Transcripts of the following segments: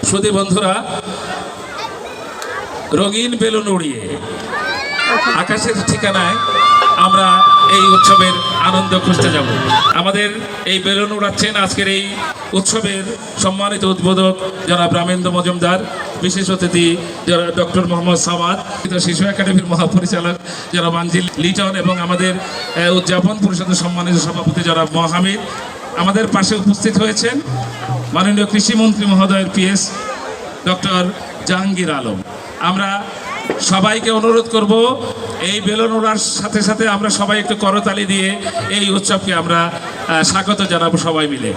সুধী বন্ধুরা, রঙিন বেলুন উড়িয়ে আকাশের ঠিকানায় আমরা এই উৎসবের আনন্দ খুঁজতে যাব। আমাদের এই বেলুন উড়াচ্ছেন আজকের এই উৎসবের সম্মানিত উদ্বোধক জনাব রামেন্দ্র মজুমদার, বিশেষ অতিথি জনাব ডক্টর মোহাম্মদ সামাদ, শিশু একাডেমির মহাপরিচালক জনাব আঞ্জিল লিটন এবং আমাদের উদযাপন পরিষদের সম্মানিত সভাপতি জনাব মহামিদ। আমাদের পাশে উপস্থিত হয়েছেন মাননীয় কৃষিমন্ত্রী মহোদয়ের পিএস ডক্টর জাহাঙ্গীর আলম। আমরা সবাইকে অনুরোধ করব এই বেলুন ওড়ার সাথে সাথে আমরা সবাই একটু করতালি দিয়ে এই উৎসবকে আমরা স্বাগত জানাবো সবাই মিলে।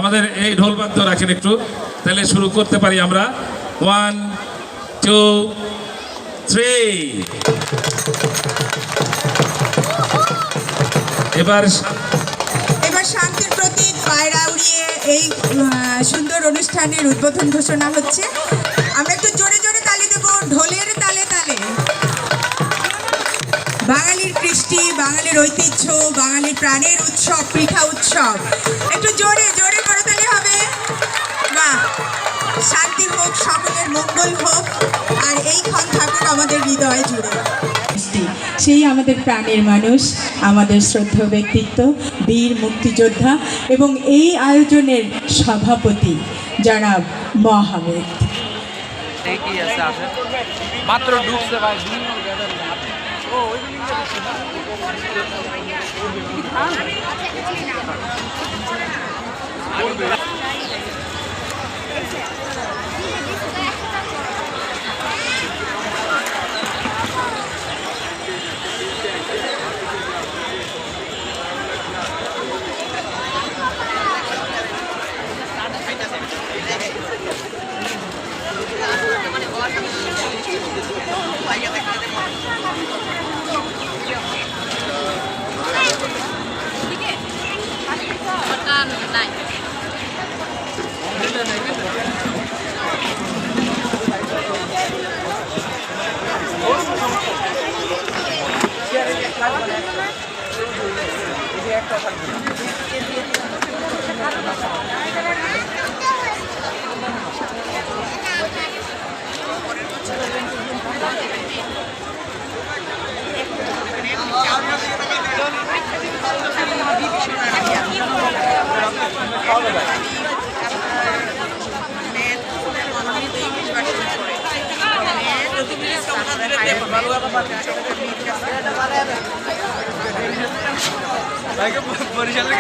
আমাদের এই ঢোলবাদ্য রাখেন একটু, তাহলে শুরু করতে পারি আমরা। 1 2 3। এবার শান্তির প্রতীক পায়রা উড়িয়ে এই সুন্দর অনুষ্ঠানের উদ্বোধন ঘোষণা হচ্ছে। আমরা একটু জোরে জোরে তালি দেবো, ঢোলের তালে তালে। বাঙালির কৃষ্টি, বাঙালির ঐতিহ্য, বাঙালির প্রাণের উৎসব পিঠা উৎসব, একটু জোরে জোরে করতালি হবে। বাহ, শান্তি হোক, সকলের মঙ্গল হোক, আর এইক্ষণ থাকুক আমাদের হৃদয় জুড়ে। সেই আমাদের প্রাণের মানুষ, আমাদের শ্রদ্ধেয় ব্যক্তিত্ব, বীর মুক্তিযোদ্ধা এবং এই আয়োজনের সভাপতি জনাব মহামিদ। মাত্র ঢুকছে ভাই। পরিচালনা